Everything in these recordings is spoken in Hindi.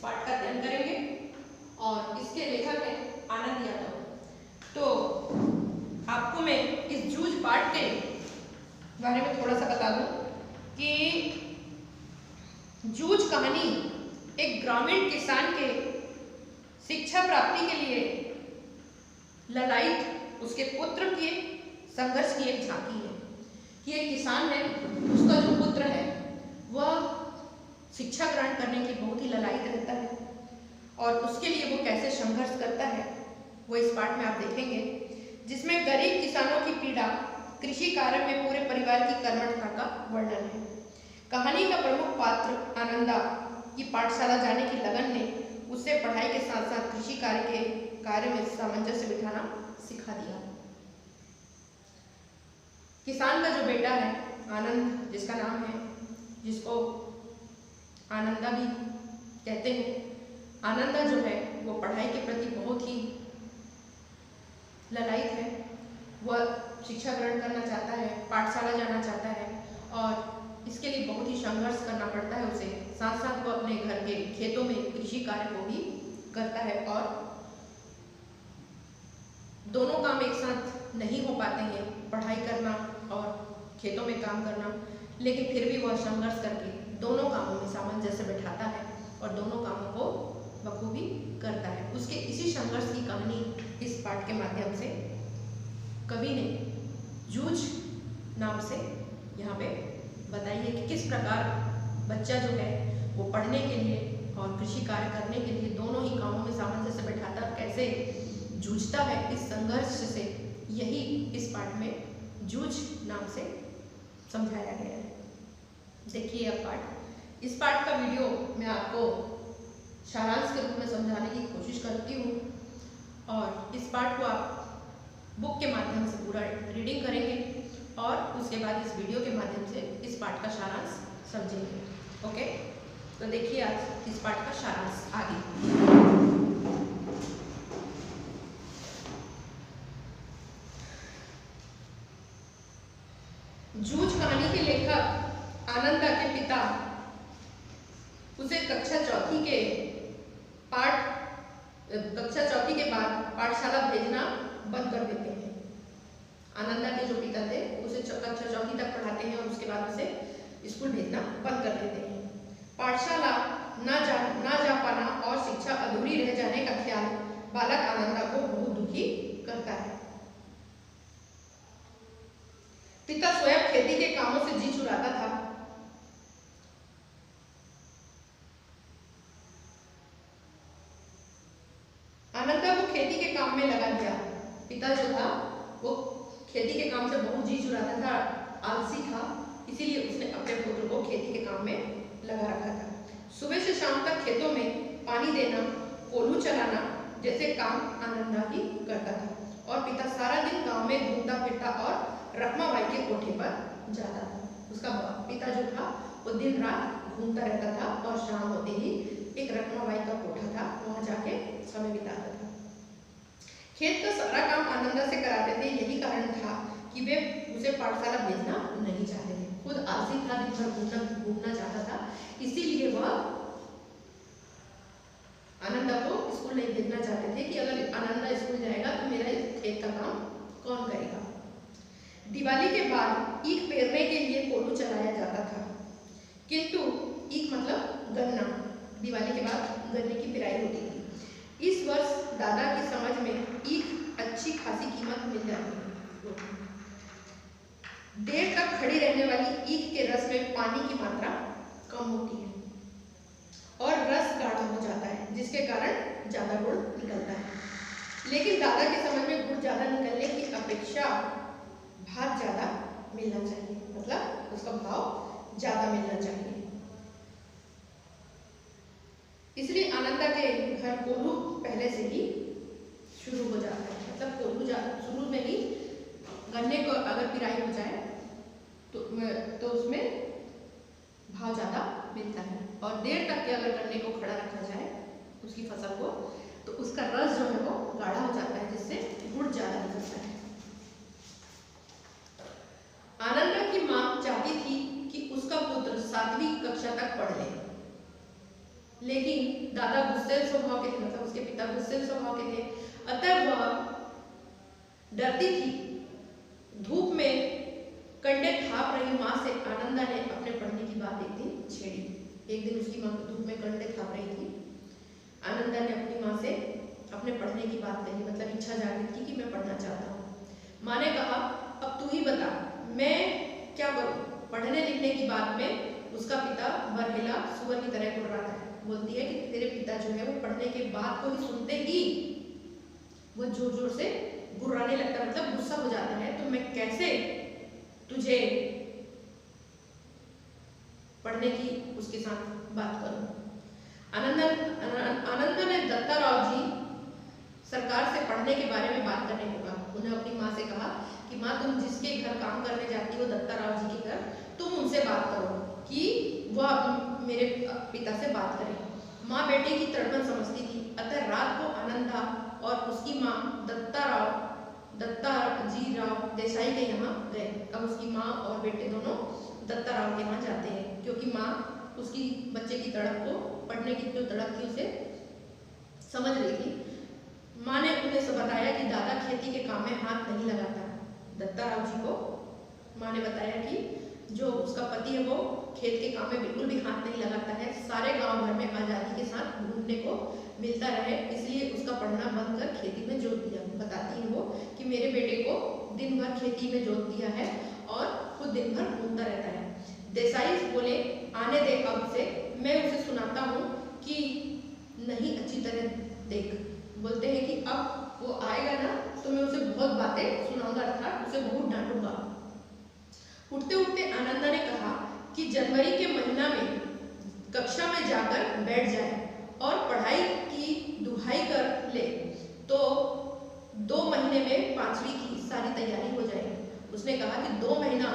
पाठ का अध्ययन करेंगे और इसके लेखक हैं आनंद यादव। तो आपको मैं इस जूझ पाठ के बारे में थोड़ा सा बता दूं कि जूझ कहानी एक ग्रामीण किसान के शिक्षा प्राप्ति के लिए ललायित उसके पुत्र के संघर्ष की एक झांकी है कि एक किसान है, उसका जो पुत्र है वह शिक्षा ग्रहण करने की बहुत ही ललायित रहता है और उसके लिए वो कैसे संघर्ष करता है वो इस पाठ में आप देखेंगे, जिसमें गरीब किसानों की पीड़ा, कृषि कार्य में पूरे परिवार की कर्मठता का वर्णन है। कहानी का प्रमुख पात्र आनंदा की पाठशाला जाने की लगन ने उसे पढ़ाई के साथ साथ कृषि कार्य में सामंजस्य बिठाना सिखा दिया। किसान का जो बेटा है आनंद, जिसका नाम है, जिसको आनंदा भी कहते हैं, आनंदा जो है वो पढ़ाई के प्रति बहुत ही ललायित है। वह शिक्षा ग्रहण करना चाहता है, पाठशाला जाना चाहता है और इसके लिए बहुत ही संघर्ष करना पड़ता है उसे। साथ साथ वो अपने घर के खेतों में कृषि कार्य को भी करता है और दोनों काम एक साथ नहीं हो पाते हैं, पढ़ाई करना और खेतों में काम करना, लेकिन फिर भी वह संघर्ष करके दोनों कामों में सामंजस्य बिठाता है और दोनों कामों को बखूबी करता है। उसके इसी संघर्ष की कहानी इस पाठ के माध्यम से कवि ने जूझ नाम से यहाँ पे बताई है कि किस प्रकार बच्चा जो है वो पढ़ने के लिए और कृषि कार्य करने के लिए दोनों ही कामों में सामंजस्य बिठाता और कैसे जूझता है इस संघर्ष से। यही इस पाठ में जूझ नाम से समझाया गया है। देखिए यह पाठ, इस पाठ का वीडियो मैं आपको सारांश के रूप में समझाने की कोशिश करती हूँ और इस पाठ को आप बुक के माध्यम से पूरा रीडिंग करेंगे और उसके बाद इस वीडियो के माध्यम से इस पाठ का सारांश समझेंगे। ओके, तो देखिए आज इस पाठ का सारांश आगे। जूझ कहानी के लेखक आनंदा के पिता उसे कक्षा चौथी के बाद पाठशाला भेजना बंद कर देते हैं। आनंदा के जो पिता थे उसे कक्षा चौथी तक पढ़ाते हैं और उसके बाद उसे स्कूल भेजना बंद कर देते हैं। पाठशाला ना जा पाना और शिक्षा अधूरी रह जाने का ख्याल बालक आनंदा को बहुत दुखी करता है। पिता स्वयं खेती के कामों से जी चुराता था। आनंदा को खेती के काम में लगा दिया। पिता जो था वो खेती के काम से बहुत जी चुराता था, आलसी था, इसीलिए उसने अपने पुत्र को खेती के काम में लगा रखा था। सुबह से शाम तक खेतों में पानी देना, कोल्हू चलाना जैसे काम आनंदा ही करता था और पिता सारा दिन गांव में घूमता फिरता और रखमाबाई के कोठे पर जाता था। उसका पिता जो था वो दिन रात घूमता रहता था और शाम होते ही एक रखमाबाई का कोठा था, वहां जाके समय बिताता था। खेत का सारा काम आनंदा से कराते थे। यही कारण था कि वे उसे पाठशाला भेजना नहीं चाहते थे। खुद आलसी था, दिन भर घूमना चाहता था, इसीलिए वह आनंदा को स्कूल नहीं भेजना चाहते थे कि अगर आनंदा स्कूल जाएगा तो मेरा खेत का काम कौन करेगा। दिवाली के बाद ईख पेरने के लिए कोल्हू चलाया जाता था, किंतु ईख मतलब गन्ना, दिवाली के बाद गन्ने की पिराई होती थी। इस वर्ष दादा की समझ में ईख अच्छी खासी कीमत मिल जाती है। देर तक खड़ी रहने वाली ईख के रस में पानी की मात्रा कम होती है और रस गाढ़ा हो जाता है, जिसके कारण ज्यादा गुड़ निकलता है। लेकिन दादा की समझ में गुड़ ज्यादा निकलने की अपेक्षा भाव ज्यादा मिलना चाहिए, मतलब उसका भाव ज्यादा मिलना चाहिए। इसलिए आनंदा के घर कोल्हू पहले से ही शुरू हो जाता है, मतलब कोल्हू शुरू में ही गन्ने को अगर पिराई हो जाए तो उसमें भाव ज्यादा मिलता है और देर तक के अगर गन्ने को खड़ा रखा जाए उसकी फसल को, तो उसका रस जो है वो गाढ़ा हो जाता है, जिससे गुड़ ज्यादा निकलता है। आनंदा की मां चाहती थी कि उसका पुत्र 7वीं कक्षा तक पढ़ ले, लेकिन दादा गुस्सैल स्वभाव के थे, मतलब उसके पिता गुस्सैल स्वभाव के थे, अतः वह डरती थी। धूप में कंडे थाप रही माँ से आनंदा ने अपने पढ़ने की बात एक दिन छेड़ी। एक दिन उसकी माँ धूप में कंडे थाप रही थी। आनंदा ने अपनी माँ से अपने पढ़ने की बात कही, मतलब इच्छा जागृत की कि मैं पढ़ना चाहता हूँ। माँ ने कहा, अब तू ही बता मैं क्या करूँ। पढ़ने लिखने की बात में उसका पिता बरहेला सुअर की तरह गुर्राता है। बोलती है कि तेरे पिता जो है वो पढ़ने के बाद को ही सुनते ही वो जोर जोर से गुर्राने लगता है, मतलब गुस्सा हो जाता है। तो मैं कैसे तुझे पढ़ने की उसके साथ बात करूं। आनंदा ने दत्ताराव जी सरकार से पढ़ने के बारे में बात करने को कहा। उन्हें अपनी माँ से कहा कि माँ तुम जिसके घर काम करने जाती हो दत्ताराव जी के घर, तुम उनसे बात करो कि वह मेरे पिता से बात करें। माँ बेटी की तड़पन समझती थी, अतः रात को आनंदा और उसकी माँ दत्ताजी राव देसाई के यहाँ गए। अब उसकी माँ और बेटे दोनों दत्ताराव के यहाँ जाते हैं, क्योंकि माँ उसकी बच्चे की तड़प को, पढ़ने की जो तड़प थी उसे समझ रही थी। माँ ने उन्हें सब बताया कि दादा खेती के काम में हाथ नहीं लगाता। दत्ताराव जी को माँ ने बताया कि जो उसका पति है वो खेत के काम में बिल्कुल भी हाथ नहीं लगाता है। सारे गांव भर में आज़ादी के साथ घूमने को मिलता रहे, इसलिए उसका पढ़ना बंद कर खेती में जोत दिया। बताती है वो कि मेरे बेटे को दिन भर खेती में जोत दिया है और खुद दिन भर घूमता रहता है। देसाई बोले, आने दे अब से मैं उसे सुनाता हूँ कि नहीं अच्छी तरह देख। बोलते हैं कि अब वो आएगा ना तो मैं उसे बहुत बातें सुनाऊंगा, अर्थात उसे बहुत डांटूंगा। उठते उठते आनंदा ने कहा कि जनवरी के महीना में कक्षा में जाकर बैठ जाए और पढ़ाई की दुहाई कर ले तो 2 महीने में 5वीं की सारी तैयारी हो जाएगी। उसने कहा कि 2 महीना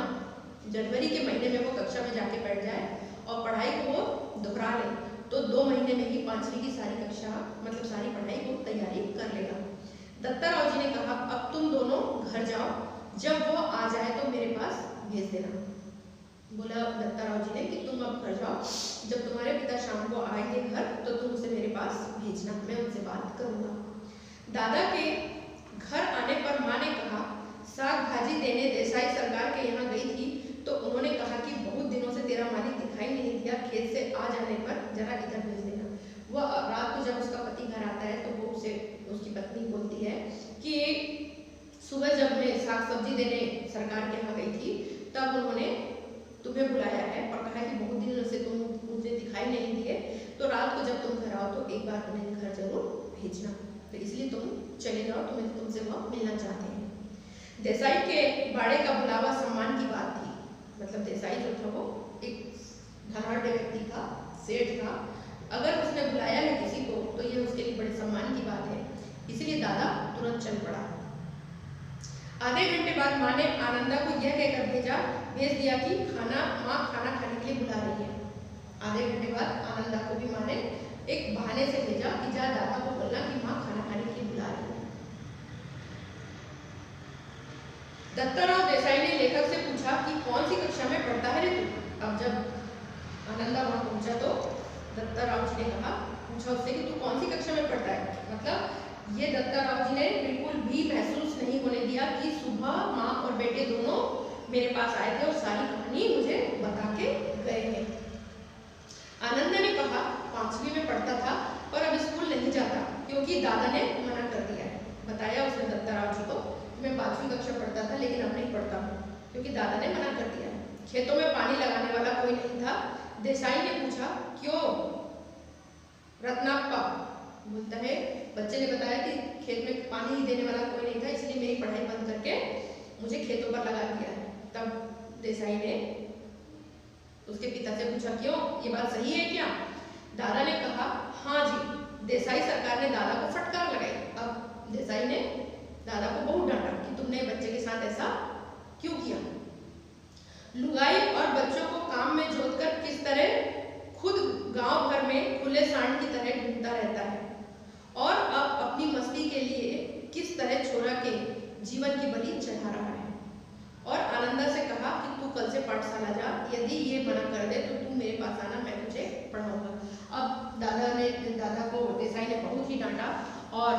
जनवरी के महीने में वो कक्षा में जाके बैठ जाए और पढ़ाई को वो दोहरा ले तो 2 महीने में ही 5वीं की सारी कक्षा, मतलब सारी पढ़ाई को तैयारी कर लेगा। दत्ताराव जी ने कहा, अब तुम दोनों घर जाओ, जब वो आ जाए तो मेरे पास भेज देना। बोला दत्ताराव जी ने कि तुम अब घर जाओ, जब तुम्हारे पिता शाम को आएंगे घर तो तुम उसे मेरे पास भेजना, मैं उनसे बात करूंगा। दादा के घर आने पर माँ ने कहा, साग भाजी देने देसाई सरकार के यहाँ गई थी तो उन्होंने कहा कि बहुत दिनों से तेरा मालिक दिखाई नहीं दिया, खेत से आ जाने पर जरा इधर भेज देना। वह रात को जब उसका पति घर आता है तो वो उसे, उसकी पत्नी बोलती है कि सुबह जब मैं साग सब्जी देने सरकार के यहाँ गई थी तब उन्होंने तुम्हें बुलाया है और कहा कि बहुत दिनों से तुम मुझे दिखाई नहीं दिए, तो रात को जब तुम घर आओ तो एक बार उन्हें घर जरूर भेजना, तो इसलिए तुम चले जाओ, तुम्हें तुमसे वह मिलना चाहते हैं। देसाई के बाड़े का बुलावा सम्मान की बात थी, मतलब देसाई जो था वो एक धनाढ़ व्यक्ति था, सेठ था। अगर उसने बुलाया है किसी को तो ये उसके लिए बड़े सम्मान की बात है, इसलिए दादा तुरंत चल पड़ा। आधे घंटे बाद माँ ने आनंदा को यह कहकर भेज दिया कि माँ खाना खाने के लिए बुला रही है। आधे घंटे बाद आनंदा को भी माँ ने एक बहाने से भेजा कि जा दादा को बोलना कि माँ खाना खाने के लिए बुला रही है। दत्ताराव देसाई ने लेखक से पूछा कि कौन सी कक्षा में पढ़ता है रे तू। अब जब आनंदा वहां पहुंचा तो दत्ताराव जी ने पूछा उससे कि तू कौन सी कक्षा में पढ़ता है। मतलब ये दत्ताराव जी ने बिल्कुल भी महसूस नहीं होने दिया कि सुबह माँ और बेटे दोनों मेरे पास आए थे और सारी कहानी मुझे बता के गए हैं। आनंदा ने कहा 5वीं में पढ़ता था पर अब स्कूल नहीं जाता क्योंकि दादा ने मना कर दिया है। बताया उसने दत्ताराव जी को, मैं 5वीं कक्षा पढ़ता था लेकिन अब नहीं पढ़ता हूँ क्योंकि दादा ने मना कर दिया। खेतों में पानी लगाने वाला कोई नहीं था। देसाई ने पूछा, क्यों रत्नाप्पा? बोलता है, बच्चे ने बताया कि खेत में पानी ही देने वाला कोई नहीं था, इसलिए मेरी पढ़ाई बंद करके मुझे खेतों पर लगा दिया है। तब देसाई ने उसके पिता से पूछा, क्यों, ये बात सही है क्या? दादा ने कहा, हाँ जी। देसाई सरकार ने दादा को फटकार लगाई। अब देसाई ने दादा को बहुत डांटा कि तुमने बच्चे के साथ ऐसा क्यों किया। लुगाई और बच्चों को काम में जोतकर किस तरह खुद गांव भर में खुले सांड की तरह घूमता रहता है और अब अपनी मस्ती के लिए किस तरह छोरा के जीवन की बलि चढ़ा रहा है। और आनंदा से कहा कि तू कल से पाठशाला जा, यदि ये मना कर दे तो तू मेरे पास आना, मैं तुझे पढ़ाऊंगा। अब दादा को देसाई ने बहुत ही डांटा और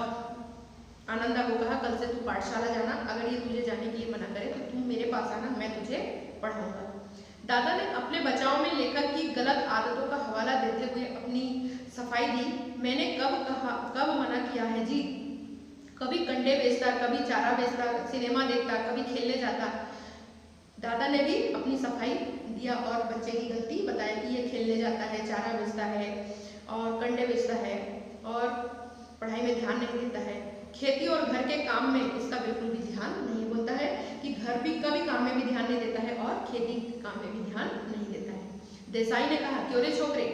आनंदा को कहा कल से तू पाठशाला जाना, अगर ये तुझे जाने के लिए मना करे तो तू मेरे पास आना, मैं तुझे पढ़ाऊंगा। दादा ने अपने बचाव में लेखक की गलत आदतों का हवाला देते हुए अपनी सफाई दी। मैंने कब मना किया है जी? कभी कंडे बेचता, कभी चारा बेचता, सिनेमा देखता, कभी खेलने जाता। दादा ने भी अपनी सफाई दिया और बच्चे की गलती बताया कि ये खेलने जाता है, चारा बेचता है और कंडे बेचता है और पढ़ाई में ध्यान नहीं देता है। खेती और घर के काम में इसका बिल्कुल भी ध्यान नहीं, बोलता है कि घर भी कभी काम में भी ध्यान नहीं देता है और खेती के काम में भी ध्यान नहीं देता है। देसाई ने कहा क्यों रे छोकरे?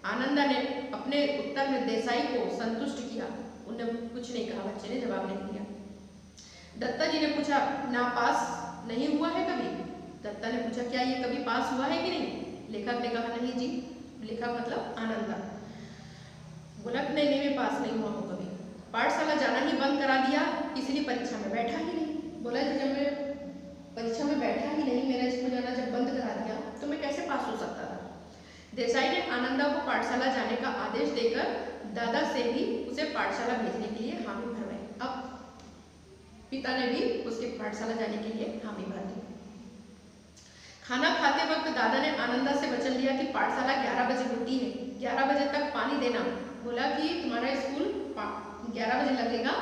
आनंदा ने अपने उत्तर में देसाई को संतुष्ट किया। उन्हें कुछ नहीं कहा, बच्चे ने जवाब नहीं दिया। दत्ता जी ने पूछा ना पास नहीं हुआ है कभी? दत्ता ने पूछा क्या ये कभी पास हुआ है कि नहीं? लेखक ने कहा नहीं जी। लेखक मतलब आनंदा। बोला नहीं मैं पास नहीं हुआ हूँ कभी, पाठशाला जाना ही बंद करा दिया, इसलिए परीक्षा में बैठा ही नहीं। बोला जब मैं परीक्षा में बैठा ही नहीं, मेरा स्कूल जाना जब बंद करा दिया तो मैं कैसे पास हो सकता था? देसाई ने आनंदा को पाठशाला जाने का आदेश देकर दादा से भी उसे पाठशाला भेजने के लिए हामी भरवाई। अब पिता ने भी उसके पाठशाला जाने के लिए हामी भर दी। खाना खाते वक्त दादा ने आनंदा से वचन लिया कि पाठशाला 11 बजे होती है, 11 बजे तक पानी देना। बोला कि तुम्हारा स्कूल 11 बजे लगेगा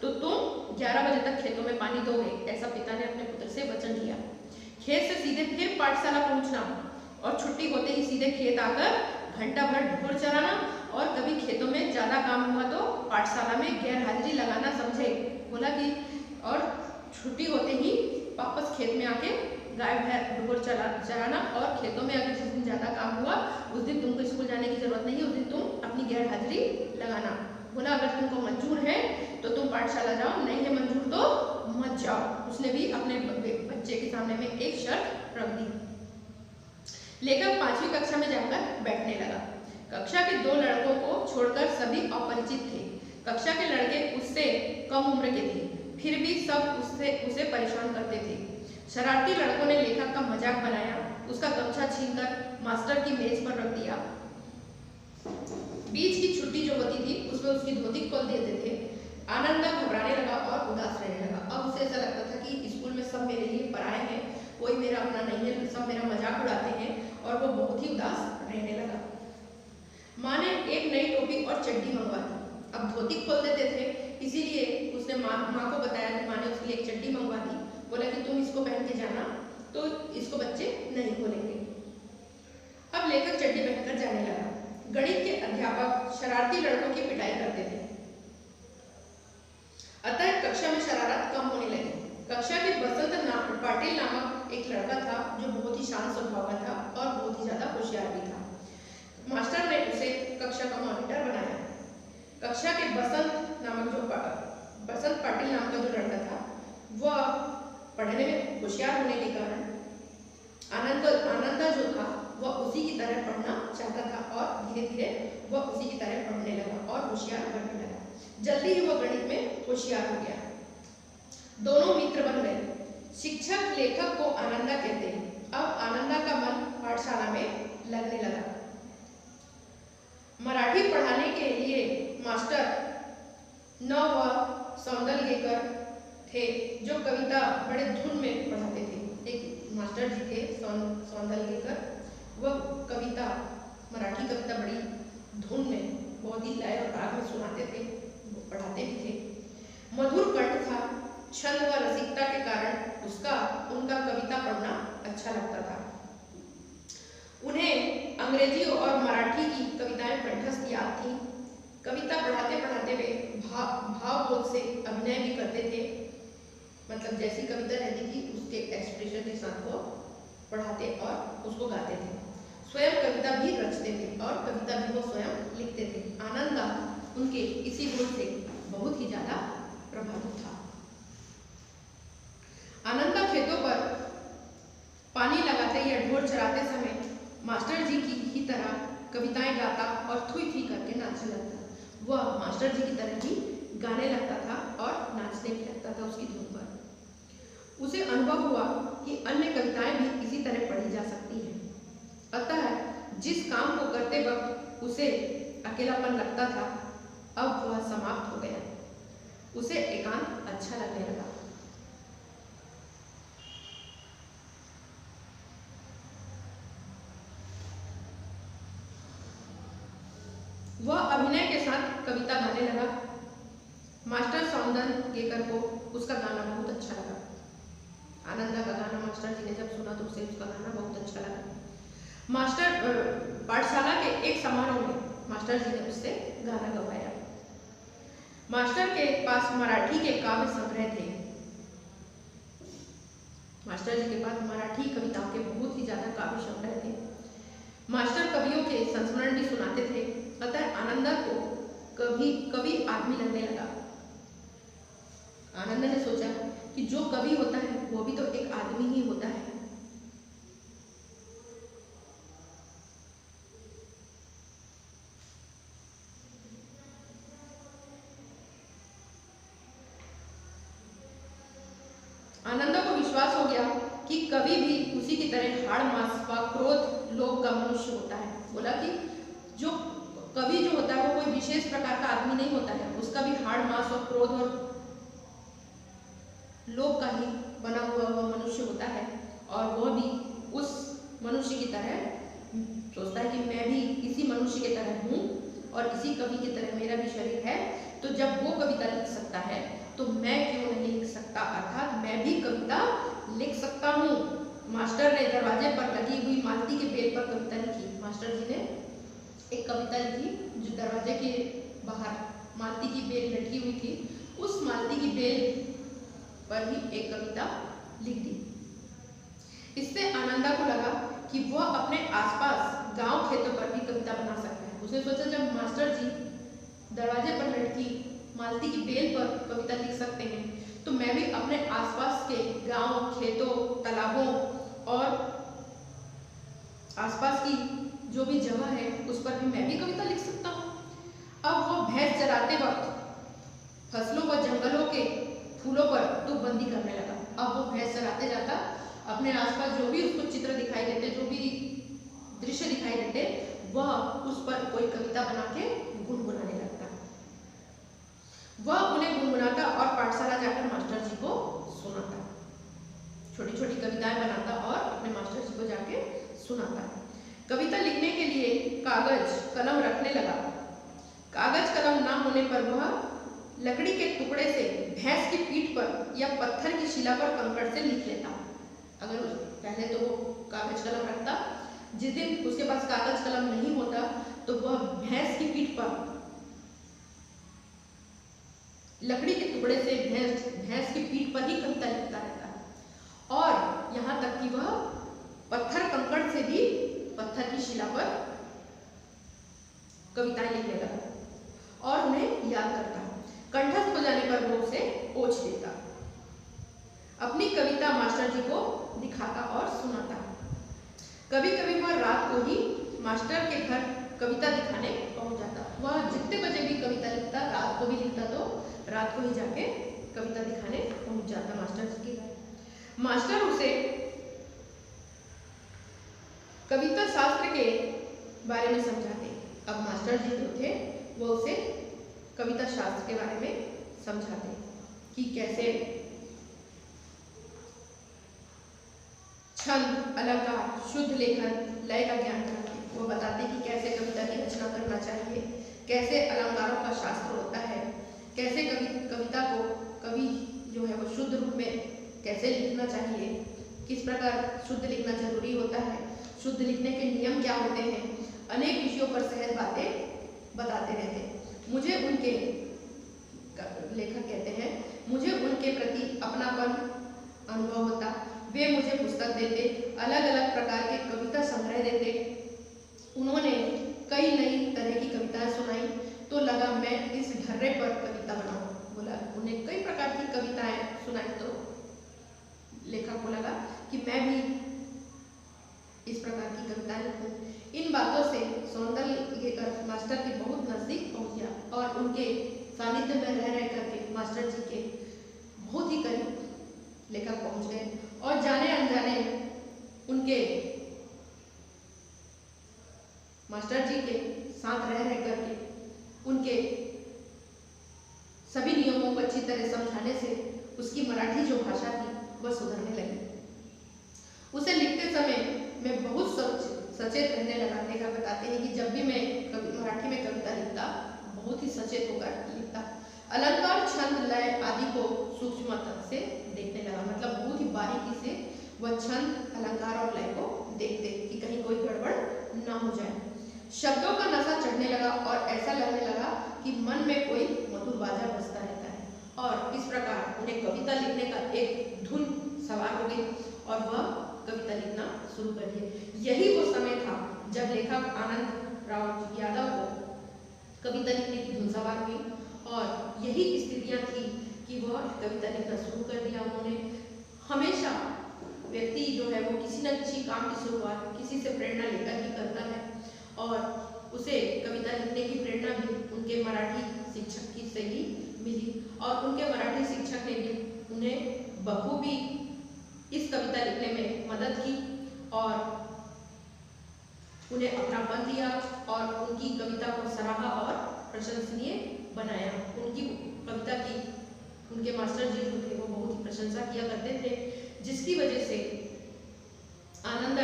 तो तुम 11 बजे तक खेतों में पानी दोगे, ऐसा पिता ने अपने पुत्र से वचन लिया। खेत से सीधे फिर पाठशाला पहुंचना और छुट्टी होते ही सीधे खेत आकर घंटा भर ढोर चराना और कभी खेतों में ज्यादा काम हुआ तो पाठशाला में गैर हाजिरी लगाना, समझे? बोला कि और छुट्टी होते ही वापस खेत में आके गाय भैंस ढोर चराना और खेतों में अगर जिस दिन ज्यादा काम हुआ उस दिन तुमको स्कूल जाने की जरूरत नहीं है, उस दिन तुम अपनी गैर हाजिरी लगाना। बोला अगर तुमको मंजूर है तो तुम पाठशाला जाओ, नहीं है मंजूर तो मत जाओ। उसने भी अपने बच्चे के सामने में एक शर्त रख दी। लेखक 5वीं कक्षा में जाकर बैठने लगा। कक्षा के 2 लड़कों को छोड़कर सभी अपरिचित थे। कक्षा के लड़के उससे कम उम्र के थे, फिर भी सब उसे परेशान करते थे। शरारती लड़कों ने लेखक का मजाक बनाया, उसका गमछा छीनकर मास्टर की मेज पर रख दिया। बीच की छुट्टी जो होती थी उसमें उसकी धोती खोल देते थे। आनंदा घबराने लगा और उदास रहने लगा। अब उसे ऐसा लगता था कि स्कूल में सब मेरे लिए पराए हैं, कोई मेरा अपना नहीं है, सब मेरा मजाक उड़ाते हैं और वो बहुत ही उदास रहने लगा। माँ ने एक नई टोपी और चड्डी मंगवा दी। अब धोती खोल देते थे, इसीलिए उसने माँ को बताया कि माँ ने उसके लिए एक चड्डी मंगवा दी। बोला कि तुम इसको पहन के जाना, तो इसको बच्चे नहीं खोलेंगे। अब लेखक चड्डी पहनकर जाने लगा। गणित के अध्यापक शरारती लड़कों की पिटाई करते थे, अतः कक्षा में शरारत कम होने लगी। कक्षा के बसंत पाटिल नामक एक लड़का था जो बहुत ही शांत स्वभाव का था और बहुत ही ज्यादा होशियार भी था। मास्टर ने उसे कक्षा का मॉनिटर बनाया। कक्षा के बसंत पाटिल नाम का जो लड़का था वह पढ़ने में होशियार होने के कारण आनंदा जो था वह उसी की तरह पढ़ना चाहता था और धीरे धीरे वह उसी की तरह पढ़ने लगा और होशियार बनने लगा। जल्दी ही वह गणित में होशियार हो गया। दोनों मित्र बन गए। शिक्षक लेखक को आनंदा कहते हैं। अब आनंदा का मन पाठशाला में लगने लगा। मराठी पढ़ाने के लिए मास्टर न व सौंदलगेकर थे जो कविता बड़े धुन में पढ़ाते थे। एक मास्टर जी थे सौंदलगेकर, वह कविता मराठी कविता बड़ी धुन में बहुत ही लय और राग में सुनाते थे, पढ़ाते भी थे। मधुर कंठ था, छंद व रसिकता के कारण उनका कविता पढ़ना अच्छा लगता था। उन्हें अंग्रेजी और मराठी की कविताएं कंठस्थ याद थी। कविता पढ़ाते पढ़ाते वे भावबोध से अभिनय भी करते थे, मतलब जैसी कविता रहती थी उसके एक्सप्रेशन के साथ वो पढ़ाते और उसको गाते थे। स्वयं कविता भी रचते थे और कविता भी वो स्वयं लिखते थे। आनंदा उनके इसी गुण से बहुत ही ज्यादा प्रभावित था। आनंदा खेतों पर पानी लगाते या ढोर चराते समय मास्टर जी की तरह कविताएं गाता और थुई थुई करके नाचने लगता। वह मास्टर जी की तरह ही गाने लगता था और नाचने भी लगता था उसकी धुन पर। उसे अनुभव हुआ कि अन्य कविताएं भी इसी तरह पढ़ी जा सकती हैं। अतः जिस काम को करते वक्त उसे अकेलापन लगता था अब वह समाप्त हो गया। उसे एकांत अच्छा लगने लगा। वह अभिनय के साथ कविता गाने लगा। मास्टर सौंदर्यकर को उसका गाना बहुत अच्छा लगा। आनंदा का गाना मास्टर जी ने जब सुना तो उसे उसका गाना बहुत अच्छा लगा। मास्टर पाठशाला के एक समारोह में मास्टर जी ने उससे गाना गवाया। मास्टर के पास मराठी के काव्य संग्रह थे। मास्टर जी के पास मराठी कविताओं के बहुत ही ज्यादा काव्य संग्रह थे। मास्टर कवियों के संस्मरण भी सुनाते थे। अतः आनंदा को कवि आदमी लगने लगा। आनंदा ने सोचा कि जो कवि होता है वो भी तो एक आदमी ही होता है। आनंदा को विश्वास हो गया कि कवि भी उसी की तरह हाड़ मांस व क्रोध लोभ का मनुष्य होता है। बोला कि जो कवि जो होता है वो कोई विशेष प्रकार का आदमी नहीं होता है, उसका भी हाड़ मांस और क्रोध और लोभ का ही बना हुआ वह मनुष्य होता है। और वह भी उस मनुष्य की तरह सोचता है कि मैं भी इसी मनुष्य की तरह हूँ और इसी कवि की तरह मेरा भी शरीर है। तो जब वो कविता लिख सकता है तो मैं क्यों नहीं लिख सकता, अर्थात मैं भी कविता लिख सकता हूँ। मास्टर ने दरवाजे पर लगी हुई मालती के बेल पर कविता लिखी। मास्टर जी ने एक कविता लिखी जो दरवाजे के बाहर मालती की बेल लटकी हुई थी, उस मालती की बेल पर ही एक कविता लिख दी। इससे आनंदा को लगा कि वह अपने आसपास गांव खेतों पर भी कविता बना सकता है। उसने सोचा जब मास्टर जी दरवाजे पर लटकी मालती की बेल पर कविता लिख सकते हैं तो मैं भी अपने आसपास के गांव, खेतों, तालाबों और आसपास की जो भी जगह है उस पर भी मैं भी कविता लिख सकता हूँ। अब वो भैंस चराते वक्त फसलों व जंगलों के फूलों पर तुकबंदी करने लगा। अब वो भैंस चराते जाता, अपने आसपास जो भी उसको चित्र दिखाई देते, जो भी दृश्य दिखाई देते, वह उस पर कोई कविता बना के गुनगुनाने लगता। वह उन्हें गुनगुनाता और पाठशाला जाकर मास्टर जी को सुनाता। छोटी छोटी कविताएं बनाता और अपने मास्टर जी को जाके सुनाता। कविता लिखने के लिए कागज कलम रखने लगा। कागज कलम ना होने पर वह लकड़ी के टुकड़े से भैंस की पीठ पर या पत्थर की शिला पर कंकड़ से लिख लेता। अगर पहले तो वो कागज कलम रखता, जिस दिन उसके पास कागज कलम नहीं होता तो वह भैंस की पीठ पर लकड़ी के टुकड़े से भैंस की पीठ पर ही कविता लिखता रहता। और यहाँ तक कि वह पत्थर कंकड़ से भी पत्थर की शिला पर कविताएं लिखने लगा और उन्हें याद करता। कंठस्थ हो जाने पर वो उसे पोंछ देता। अपनी कविता मास्टर जी को दिखाता और सुनाता। कभी कभी वह रात को ही मास्टर के घर कविता दिखाने पहुंच जाता। वह जितने बजे भी कविता लिखता, रात को भी लिखता तो रात को ही जाके कविता दिखाने पहुंच जाता मास्टर जी के घर। मास्टर उसे कविता शास्त्र के बारे में समझाते। अब मास्टर जी जो थे वो उसे कविता शास्त्र के बारे में समझाते कि कैसे छंद, अलंकार, शुद्ध लेखन, लय का ज्ञान कराते। वो बताते कि कैसे कविता की रचना करना चाहिए, कैसे अलंकारों का शास्त्र होता है, कैसे कविता को कवि जो है वो शुद्ध रूप में कैसे लिखना चाहिए, किस प्रकार शुद्ध लिखना जरूरी होता है, शुद्ध लिखने के नियम क्या होते हैं। अनेक विषयों पर सहज बातें बताते रहते। मुझे उनके लेखक कहते हैं मुझे उनके प्रति अपनापन अनुभव होता। वे मुझे पुस्तक देते, अलग अलग प्रकार के कविता संग्रह देते। उन्होंने कई नई तरह की कविताएं सुनाई तो लगा मैं इस ढर्रे पर कविता बनाऊं। बोला उन्हें कई प्रकार की कविताएं सुनाई तो लेखक को लगा कि मैं भी इस प्रकार की कविताएं लिखूं। इन बातों से सौंदर्यकर मास्टर के बहुत नजदीक पहुंच गया और उनके सानिध्य में रह करके मास्टर जी के बहुत ही करीब लेखक पहुंच गए और जाने अनजाने उनके मास्टर जी के साथ रह करके उनके सभी नियमों को अच्छी तरह समझाने से उसकी मराठी जो भाषा थी वह सुधरने लगी। उसे लिखते समय मैं बहुत सचेत रहने लगा। देखा बताते हैं कि जब भी मैं मराठी में कविता लिखता बहुत ही सचेत होकर लिखता। अलंकार, छंद, लय आदि को सूक्ष्मता से देखने लगा। मतलब बहुत ही बारीकी से वह छंद, अलंकार और लय को देखते कि कहीं कोई गड़बड़ ना हो जाए। शब्दों का नशा चढ़ने लगा और ऐसा लगने लगा कि मन में कोई मधुर बाजा बजता रहता है। और इस प्रकार उन्हें कविता लिखने का एक धुन सवार हो गई और वह कविता लिखना शुरू कर दिया। यही वो समय था जब लेखक आनंद राव यादव को कविता लिखने की धुन सवार हुई और यही स्थितियां थी कि वह कविता लिखना शुरू कर दिया उन्होंने। हमेशा व्यक्ति जो है वो किसी न किसी काम की शुरुआत किसी से प्रेरणा लेकर ही करता है और उसे कविता लिखने की प्रेरणा भी उनके मराठी शिक्षक की से ही मिली और उनके मराठी शिक्षक ने भी उन्हें बखूबी इस कविता लिखने में मदद की और उन्हें अपनापन दिया और उनकी कविता को सराहा और प्रशंसनीय बनाया। उनकी कविता की उनके मास्टर जी जो थे वो बहुत ही प्रशंसा किया करते थे, जिसकी वजह से आनंद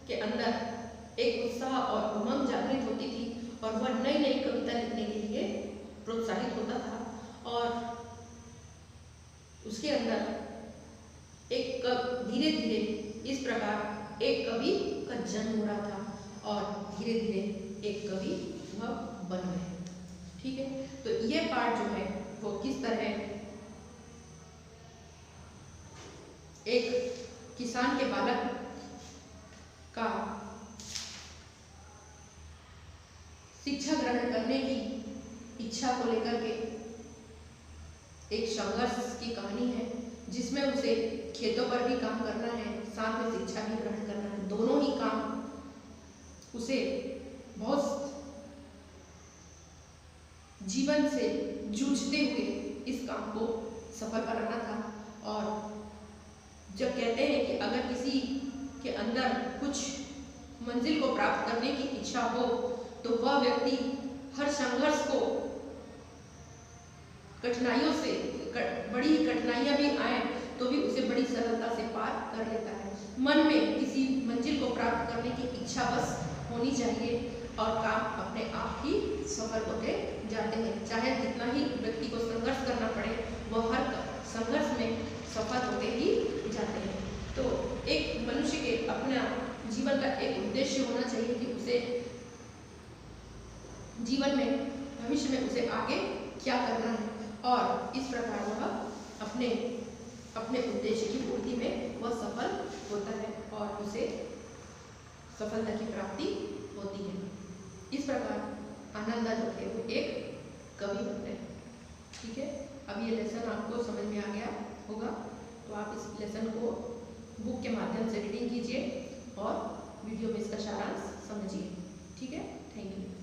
के अंदर एक उत्साह और उमंग जागृत होती थी और वह नई नई कविता लिखने के लिए प्रोत्साहित होता था और उसके अंदर एक धीरे धीरे इस प्रकार एक कवि का जन्म हो रहा था और धीरे धीरे एक कवि वह बन गए। ठीक है, तो ये पार्ट जो है वो किस तरह एक किसान के बालक का शिक्षा ग्रहण करने की इच्छा को लेकर के एक संघर्ष की कहानी है, जिसमें उसे खेतों पर भी काम करना है, साथ में शिक्षा भी ग्रहण करना है। दोनों ही काम उसे बहुत जीवन से जूझते हुए इस काम को सफल बनाना था। और जब कहते हैं कि अगर किसी के अंदर कुछ मंजिल को प्राप्त करने की इच्छा हो तो वह व्यक्ति हर संघर्ष को कठिनाइयों से बड़ी कठिनाइयां भी आए तो भी उसे बड़ी सरलता से पार कर लेता है। मन में किसी मंजिल को प्राप्त करने की इच्छा बस होनी चाहिए और काम अपने आप ही सफल होते जाते हैं। चाहे जितना ही व्यक्ति को संघर्ष करना पड़े वह हर संघर्ष में सफल होते ही जाते हैं। तो एक मनुष्य के अपना जीवन का एक उद्देश्य होना चाहिए कि उसे जीवन में भविष्य में उसे आगे क्या करना है और इस प्रकार वह अपने उद्देश्य की पूर्ति में वह सफल होता है और उसे सफलता की प्राप्ति होती है। इस प्रकार आनंदा जो थे वो एक कवि बनते हैं। ठीक है, अब ये लेसन आपको समझ में आ गया होगा, तो आप इस लेसन को बुक के माध्यम से रीडिंग कीजिए और वीडियो में इसका सारांश समझिए। ठीक है, थैंक यू।